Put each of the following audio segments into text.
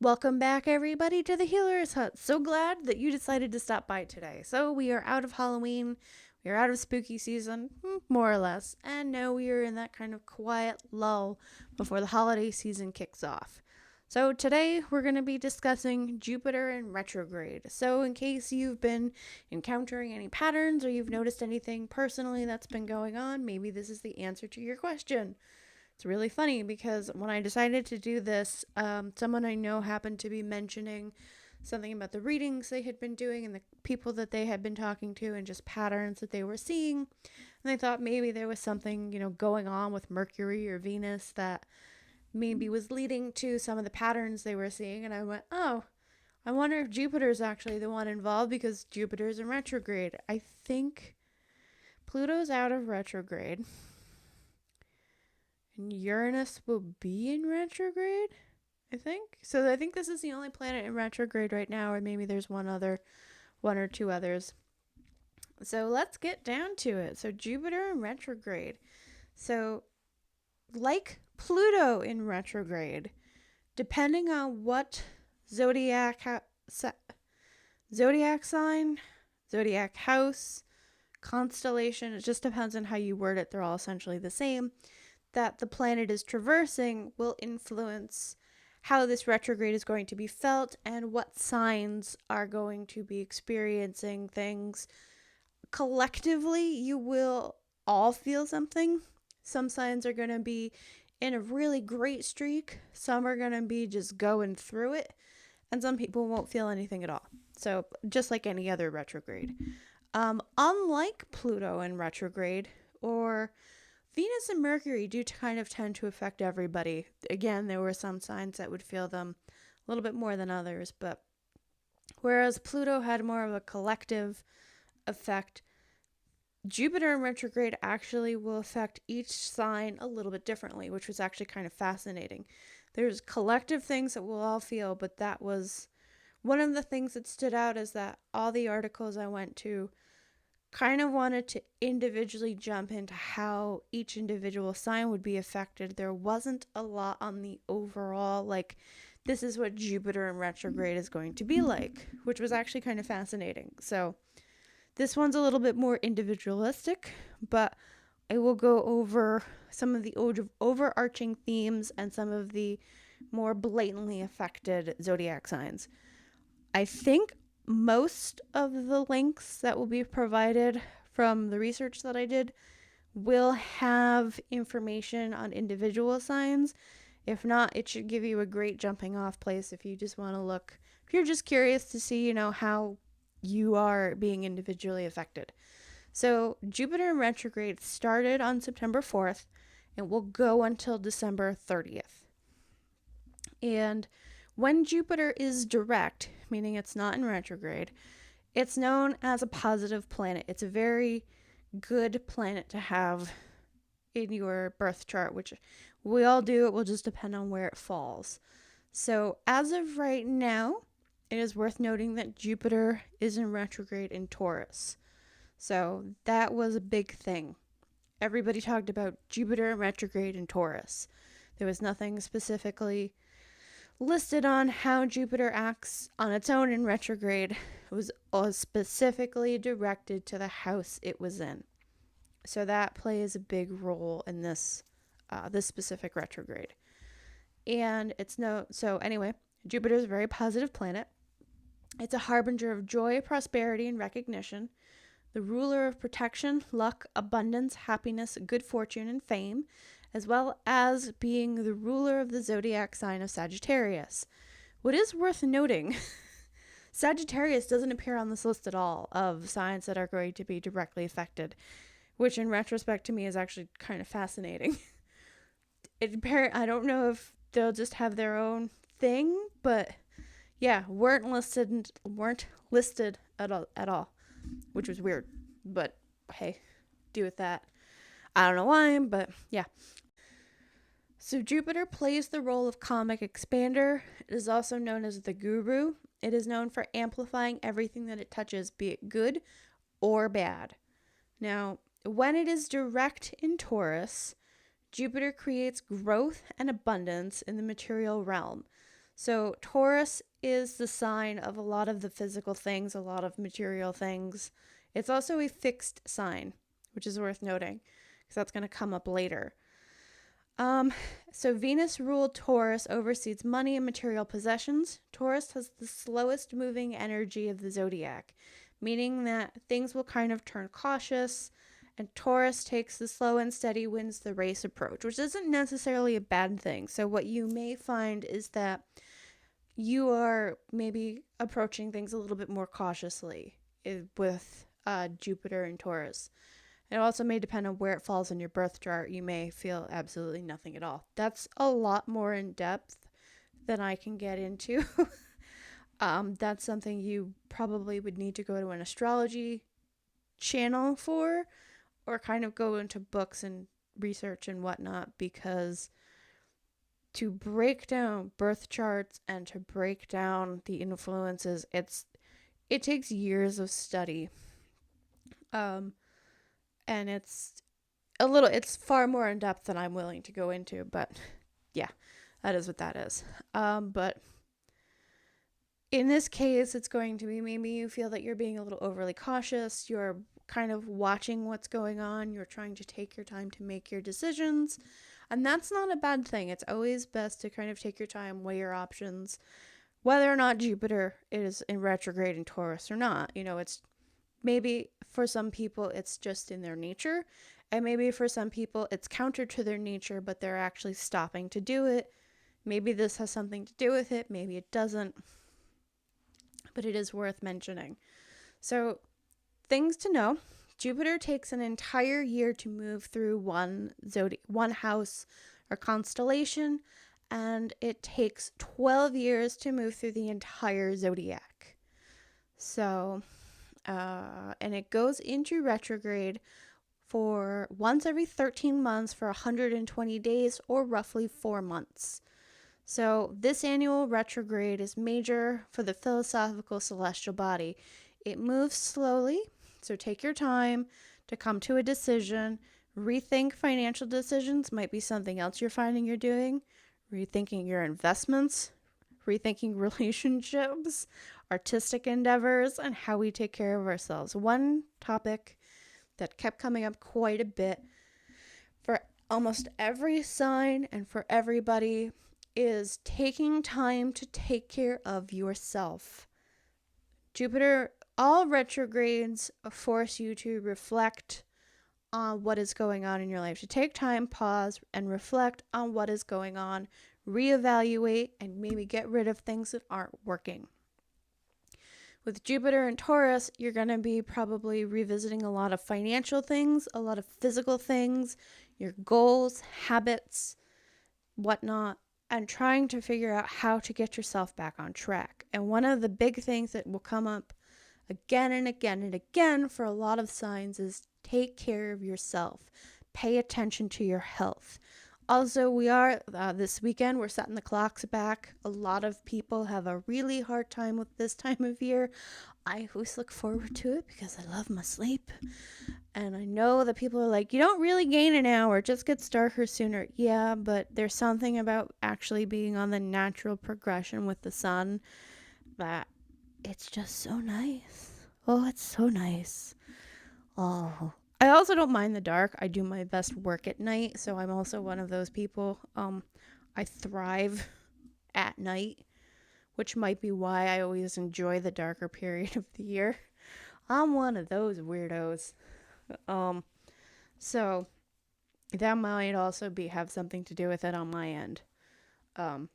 Welcome back, everybody, to the Healer's Hut. So glad that you decided to stop by today. So, we are out of Halloween, we are out of spooky season, more or less, and now we are in that kind of quiet lull before the holiday season kicks off. So, today we're going to be discussing Jupiter in retrograde. So, in case you've been encountering any patterns or you've noticed anything personally that's been going on, maybe this is the answer to your question. It's really funny because when I decided to do this, someone I know happened to be mentioning something about the readings they had been doing and the people that they had been talking to and just patterns that they were seeing. And they thought maybe there was something, going on with Mercury or Venus that maybe was leading to some of the patterns they were seeing. And I went, oh, I wonder if Jupiter's actually the one involved because Jupiter's in retrograde. I think Pluto's out of retrograde. And Uranus will be in retrograde, I think. So I think this is the only planet in retrograde right now, or maybe there's one or two others. So let's get down to it. So Jupiter in retrograde. So like Pluto in retrograde, depending on what zodiac sign, zodiac house, constellation, it just depends on how you word it. They're all essentially the same. That the planet is traversing will influence how this retrograde is going to be felt and what signs are going to be experiencing things. Collectively, you will all feel something. Some signs are going to be in a really great streak, some are going to be just going through it, and some people won't feel anything at all. So, just like any other retrograde. Unlike Pluto in retrograde, or Venus and Mercury do kind of tend to affect everybody. Again, there were some signs that would feel them a little bit more than others, but whereas Pluto had more of a collective effect, Jupiter in retrograde actually will affect each sign a little bit differently, which was actually kind of fascinating. There's collective things that we'll all feel, but that was one of the things that stood out is that all the articles I went to kind of wanted to individually jump into how each individual sign would be affected. There wasn't a lot on the overall, like, this is what Jupiter in retrograde is going to be like, which was actually kind of fascinating. So this one's a little bit more individualistic, but I will go over some of the overarching themes and some of the more blatantly affected zodiac signs. I think most of the links that will be provided from the research that I did will have information on individual signs. If not, it should give you a great jumping off place if you just want to look, if you're just curious to see, how you are being individually affected. So Jupiter in retrograde started on September 4th and will go until December 30th. And when Jupiter is direct, meaning it's not in retrograde, it's known as a positive planet. It's a very good planet to have in your birth chart, which we all do. It will just depend on where it falls. So as of right now, it is worth noting that Jupiter is in retrograde in Taurus. So that was a big thing. Everybody talked about Jupiter in retrograde in Taurus. There was nothing specifically listed on how Jupiter acts on its own in retrograde. It was all specifically directed to the house it was in. So that plays a big role in this specific retrograde. And anyway, Jupiter is a very positive planet. It's a harbinger of joy, prosperity, and recognition. The ruler of protection, luck, abundance, happiness, good fortune, and fame, as well as being the ruler of the zodiac sign of Sagittarius. What is worth noting, Sagittarius doesn't appear on this list at all of signs that are going to be directly affected, which in retrospect to me is actually kind of fascinating. I don't know if they'll just have their own thing, but yeah, weren't listed at all, which was weird, but hey, do with that. I don't know why, but yeah. So Jupiter plays the role of comic expander. It is also known as the guru. It is known for amplifying everything that it touches, be it good or bad. Now, when it is direct in Taurus, Jupiter creates growth and abundance in the material realm. So Taurus is the sign of a lot of the physical things, a lot of material things. It's also a fixed sign, which is worth noting because that's going to come up later. So Venus ruled Taurus oversees money and material possessions. Taurus has the slowest moving energy of the zodiac, meaning that things will kind of turn cautious, and Taurus takes the slow and steady wins the race approach, which isn't necessarily a bad thing. So what you may find is that you are maybe approaching things a little bit more cautiously with Jupiter and Taurus. It also may depend on where it falls in your birth chart. You may feel absolutely nothing at all. That's a lot more in depth than I can get into. That's something you probably would need to go to an astrology channel for, or kind of go into books and research and whatnot, because to break down birth charts and to break down the influences, it takes years of study. And it's far more in depth than I'm willing to go into, but yeah, that is what that is. But in this case, it's going to be maybe you feel that you're being a little overly cautious. You're kind of watching what's going on. You're trying to take your time to make your decisions. And that's not a bad thing. It's always best to kind of take your time, weigh your options, whether or not Jupiter is in retrograde in Taurus or not. It's maybe for some people it's just in their nature, and maybe for some people it's counter to their nature, but they're actually stopping to do it. Maybe this has something to do with it, maybe it doesn't, but it is worth mentioning. So, things to know: Jupiter takes an entire year to move through one house or constellation, and it takes 12 years to move through the entire zodiac. So, and it goes into retrograde for once every 13 months for 120 days, or roughly 4 months. So this annual retrograde is major for the philosophical celestial body. It moves slowly, so take your time to come to a decision. Rethink financial decisions, might be something else you're finding you're doing. Rethinking your investments, rethinking relationships, artistic endeavors, and how we take care of ourselves. One topic that kept coming up quite a bit for almost every sign and for everybody is taking time to take care of yourself. Jupiter, all retrogrades force you to reflect on what is going on in your life, to take time, pause, and reflect on what is going on, reevaluate, and maybe get rid of things that aren't working. With Jupiter and Taurus, you're going to be probably revisiting a lot of financial things, a lot of physical things, your goals, habits, whatnot, and trying to figure out how to get yourself back on track. And one of the big things that will come up again and again and again for a lot of signs is take care of yourself. Pay attention to your health. Also, we are, this weekend, we're setting the clocks back. A lot of people have a really hard time with this time of year. I always look forward to it because I love my sleep. And I know that people are like, you don't really gain an hour, it just gets darker sooner. Yeah, but there's something about actually being on the natural progression with the sun that it's just so nice. Oh, it's so nice. Oh, I also don't mind the dark. I do my best work at night, so I'm also one of those people. I thrive at night, which might be why I always enjoy the darker period of the year. I'm one of those weirdos. So that might also have something to do with it on my end. But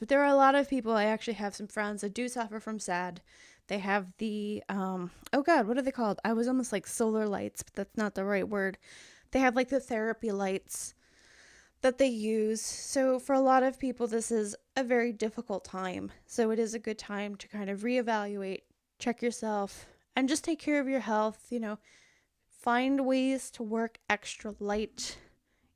there are a lot of people. I actually have some friends that do suffer from SAD. They have the, oh God, what are they called? I was almost like solar lights, but that's not the right word. They have like the therapy lights that they use. So for a lot of people, this is a very difficult time. So it is a good time to kind of reevaluate, check yourself, and just take care of your health. Find ways to work extra light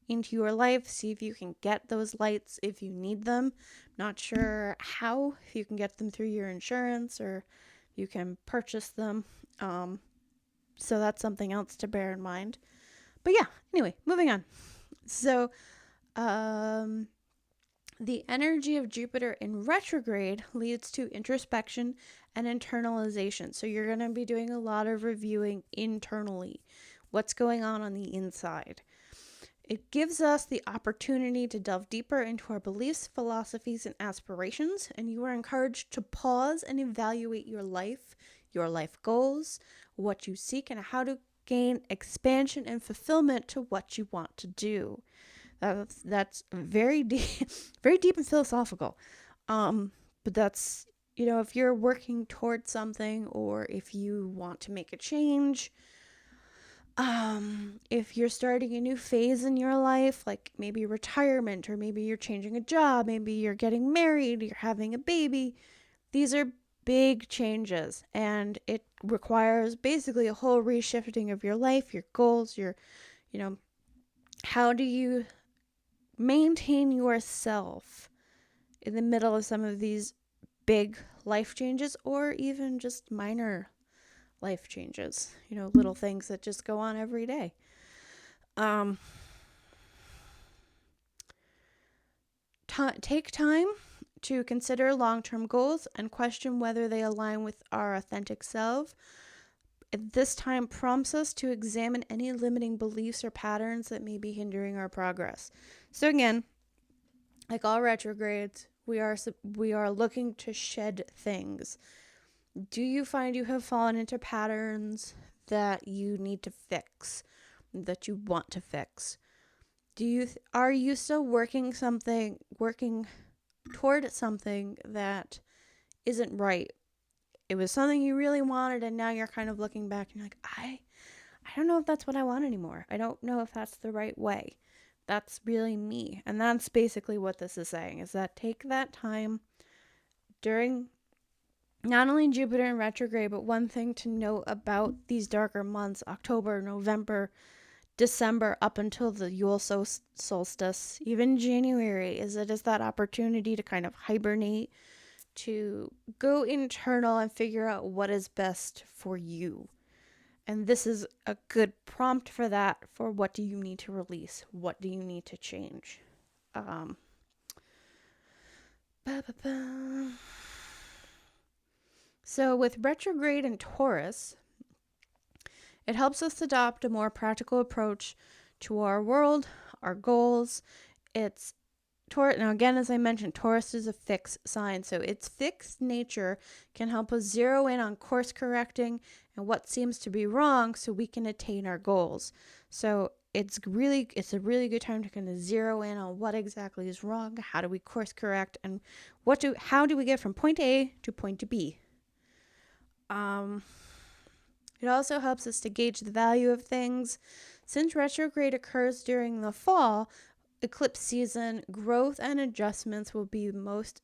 into your life. See if you can get those lights if you need them. Not sure how, if you can get them through your insurance or you can purchase them. So that's something else to bear in mind. But yeah, anyway, moving on. So, The energy of Jupiter in retrograde leads to introspection and internalization. So you're going to be doing a lot of reviewing internally, what's going on the inside. It gives us the opportunity to delve deeper into our beliefs, philosophies, and aspirations, and you are encouraged to pause and evaluate your life goals, what you seek, and how to gain expansion and fulfillment to what you want to do. That's very deep, very deep and philosophical. But that's, if you're working towards something, or if you want to make a change, if you're starting a new phase in your life, like maybe retirement, or maybe you're changing a job, maybe you're getting married, you're having a baby, these are big changes, and it requires basically a whole reshifting of your life, your goals, how do you maintain yourself in the middle of some of these big life changes, or even just minor life changes, little things that just go on every day. Take time to consider long-term goals and question whether they align with our authentic self. This time prompts us to examine any limiting beliefs or patterns that may be hindering our progress. So again, like all retrogrades, we are looking to shed things. Do you find you have fallen into patterns that you need to fix, that you want to fix? Are you still working toward something that isn't right? It was something you really wanted, and now you're kind of looking back and you're like, I don't know if that's what I want anymore. I don't know if that's the right way. That's really me. And that's basically what this is saying, is that take that time during not only Jupiter in retrograde, but one thing to note about these darker months, October, November, December, up until the Yule solstice, even January, is that opportunity to kind of hibernate, to go internal and figure out what is best for you. And this is a good prompt for that, for what do you need to release? What do you need to change? So with retrograde in Taurus, it helps us adopt a more practical approach to our world, our goals. It's Taurus. Now, again, as I mentioned, Taurus is a fixed sign, so its fixed nature can help us zero in on course correcting and what seems to be wrong, so we can attain our goals. So it's a really good time to kind of zero in on what exactly is wrong. How do we course correct, and how do we get from point A to point B? It also helps us to gauge the value of things. Since retrograde occurs during the fall eclipse season, growth and adjustments will be most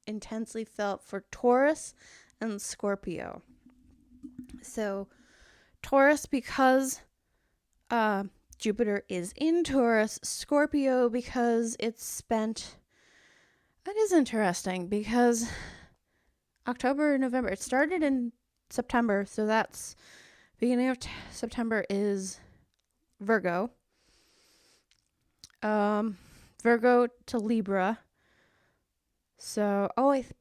intensely felt for Taurus and Scorpio. So Taurus, because Jupiter is in Taurus, Scorpio because it's spent. That is interesting, because October, November, it started in September, so that's beginning of September is Virgo. Virgo to Libra. So,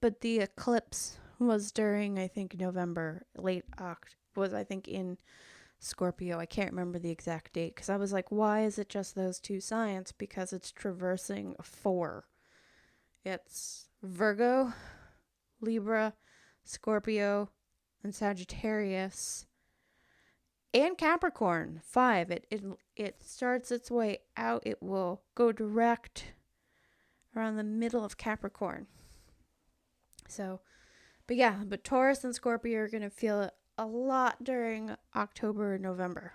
but the eclipse was during, I think, November, late October, was I think in Scorpio. I can't remember the exact date, because I was like, why is it just those two signs? Because it's traversing 4. It's Virgo, Libra, Scorpio, and Sagittarius, and Capricorn, 5. It starts its way out. It will go direct around the middle of Capricorn. So, but Taurus and Scorpio are going to feel it a lot during October and November,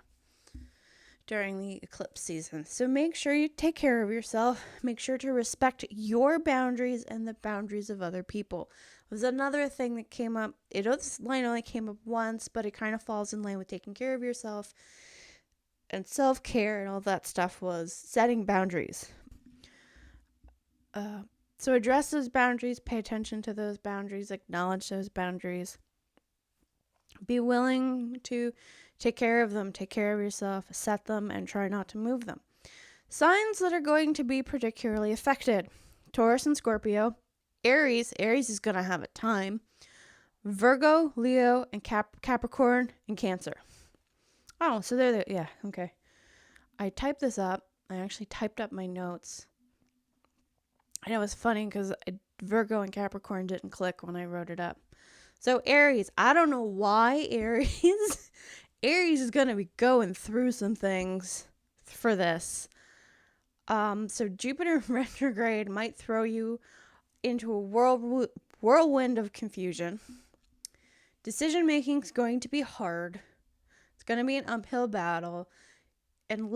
during the eclipse season. So make sure you take care of yourself. Make sure to respect your boundaries and the boundaries of other people. It was another thing that came up. This line only came up once, but it kind of falls in line with taking care of yourself and self-care and all that stuff, was setting boundaries. So address those boundaries, pay attention to those boundaries, acknowledge those boundaries. Be willing to take care of them, take care of yourself, set them, and try not to move them. Signs that are going to be particularly affected: Taurus and Scorpio. Aries is going to have a time. Virgo, Leo, and Capricorn, and Cancer. Oh, so they're there. Yeah, okay. I typed this up. I actually typed up my notes. And it was funny because Virgo and Capricorn didn't click when I wrote it up. So Aries, I don't know why Aries is going to be going through some things for this. So Jupiter retrograde might throw you into a whirlwind of confusion. Decision making is going to be hard. It's going to be an uphill battle. And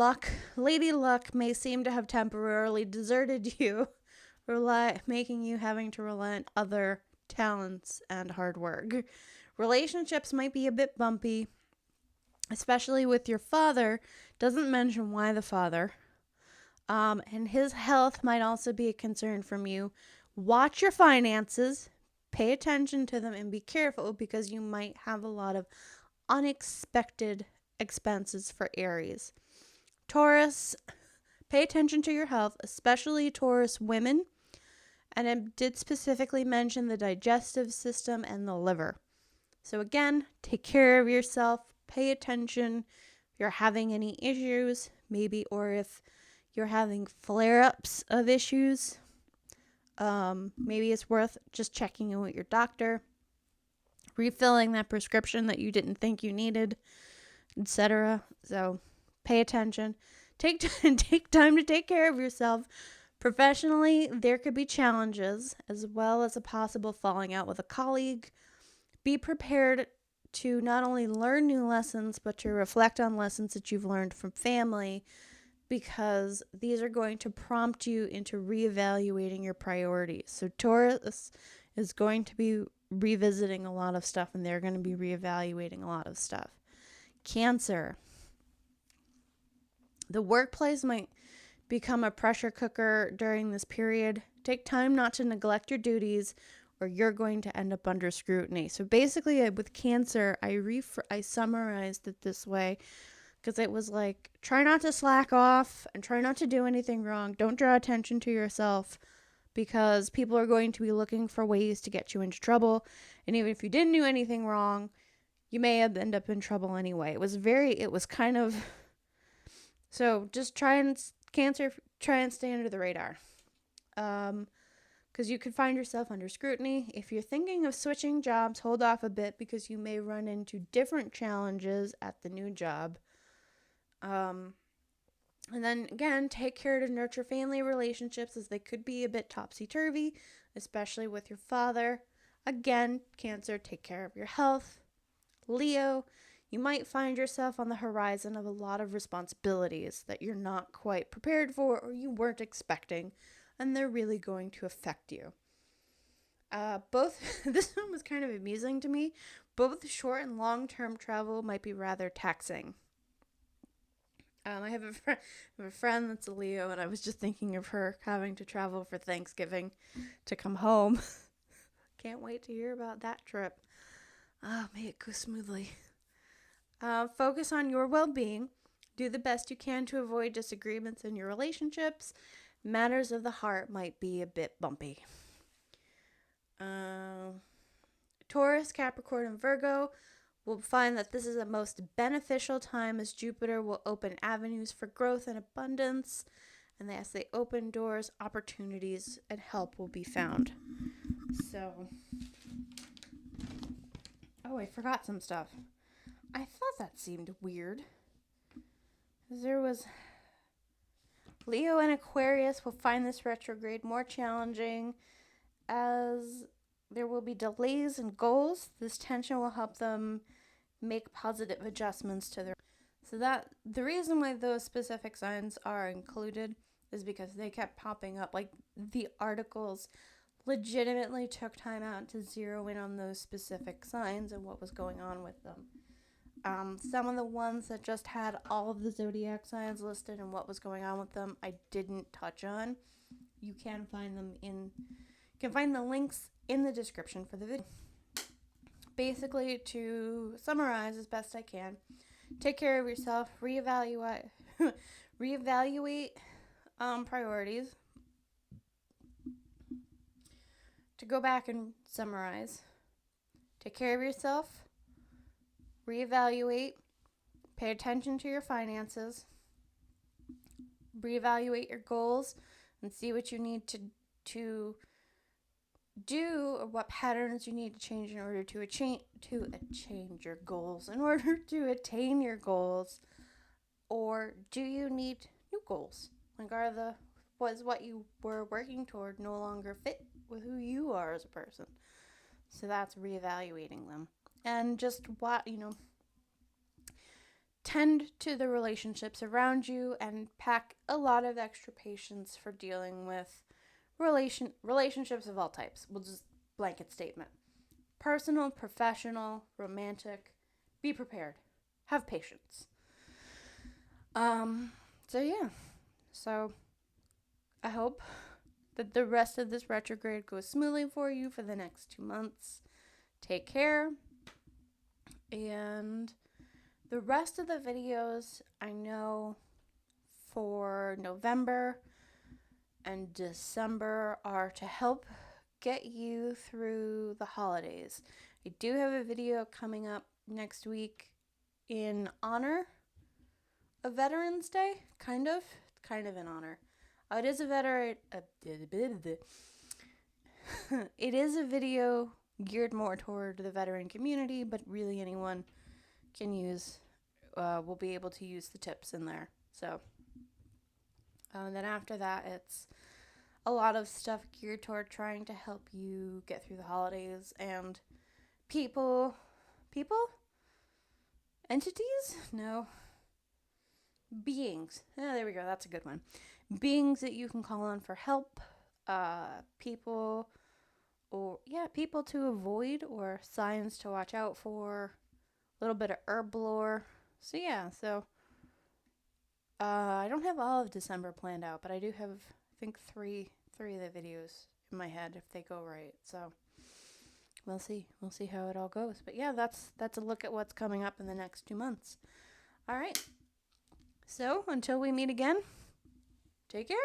Lady Luck may seem to have temporarily deserted you, making you having to rely on other talents and hard work. Relationships might be a bit bumpy, especially with your father. Doesn't mention why the father. And his health might also be a concern from you. Watch your finances, pay attention to them, and be careful because you might have a lot of unexpected expenses for Aries. Taurus, pay attention to your health, especially Taurus women. And it did specifically mention the digestive system and the liver. So again, take care of yourself, pay attention if you're having any issues, maybe, or if you're having flare-ups of issues. Maybe it's worth just checking in with your doctor, refilling that prescription that you didn't think you needed, etc. So pay attention. Take time to take care of yourself. Professionally, there could be challenges as well as a possible falling out with a colleague. Be prepared to not only learn new lessons, but to reflect on lessons that you've learned from family, because these are going to prompt you into reevaluating your priorities. So Taurus is going to be revisiting a lot of stuff, and they're going to be reevaluating a lot of stuff. Cancer. The workplace might become a pressure cooker during this period. Take time not to neglect your duties, or you're going to end up under scrutiny. So basically, with Cancer, I summarized it this way because it was like, try not to slack off and try not to do anything wrong. Don't draw attention to yourself because people are going to be looking for ways to get you into trouble. And even if you didn't do anything wrong, you may end up in trouble anyway. It was kind of, so just Cancer, try and stay under the radar. Because you could find yourself under scrutiny. If you're thinking of switching jobs, hold off a bit because you may run into different challenges at the new job. And then again, take care to nurture family relationships as they could be a bit topsy-turvy, especially with your father. Again, Cancer, take care of your health. Leo, you might find yourself on the horizon of a lot of responsibilities that you're not quite prepared for or you weren't expecting, and they're really going to affect you. This one was kind of amusing to me. Both short and long-term travel might be rather taxing. I have a friend that's a Leo, and I was just thinking of her having to travel for Thanksgiving to come home. Can't wait to hear about that trip. May it go smoothly. Focus on your well-being. Do the best you can to avoid disagreements in your relationships. Matters of the heart might be a bit bumpy. Taurus, Capricorn, and Virgo will find that this is a most beneficial time as Jupiter will open avenues for growth and abundance. And as they open doors, opportunities and help will be found. So, I forgot some stuff. I thought that seemed weird. There was Leo and Aquarius will find this retrograde more challenging as there will be delays in goals. This tension will help them make positive adjustments to their. So that the reason why those specific signs are included is because they kept popping up. Like the articles legitimately took time out to zero in on those specific signs and what was going on with them. Some of the ones that just had all of the zodiac signs listed and what was going on with them, I didn't touch on. You can find them the links in the description for the video. Basically, to summarize as best I can, take care of yourself, reevaluate priorities, to go back and summarize, take care of yourself, reevaluate, pay attention to your finances, reevaluate your goals, and see what you need to do, or what patterns you need to change in order to change your goals, in order to attain your goals. Or do you need new goals? Like, was what you were working toward no longer fit with who you are as a person? So that's reevaluating them. And just tend to the relationships around you and pack a lot of extra patience for dealing with relationships of all types. We'll just blanket statement. Personal, professional, romantic. Be prepared. Have patience. So I hope that the rest of this retrograde goes smoothly for you for the next 2 months. Take care. And the rest of the videos, I know for November and December, are to help get you through the holidays. I do have a video coming up next week in honor of Veterans Day, kind of in honor. It is a it is a video geared more toward the veteran community, but really anyone can will be able to use the tips in there. So then after that, it's a lot of stuff geared toward trying to help you get through the holidays and entities? No. Beings. There we go. That's a good one. Beings that you can call on for help. People to avoid or signs to watch out for. A little bit of herb lore. So I don't have all of December planned out, but I do have, I think, three of the videos in my head if they go right. So we'll see how it all goes. But yeah, that's a look at what's coming up in the next 2 months. All right. So until we meet again, take care.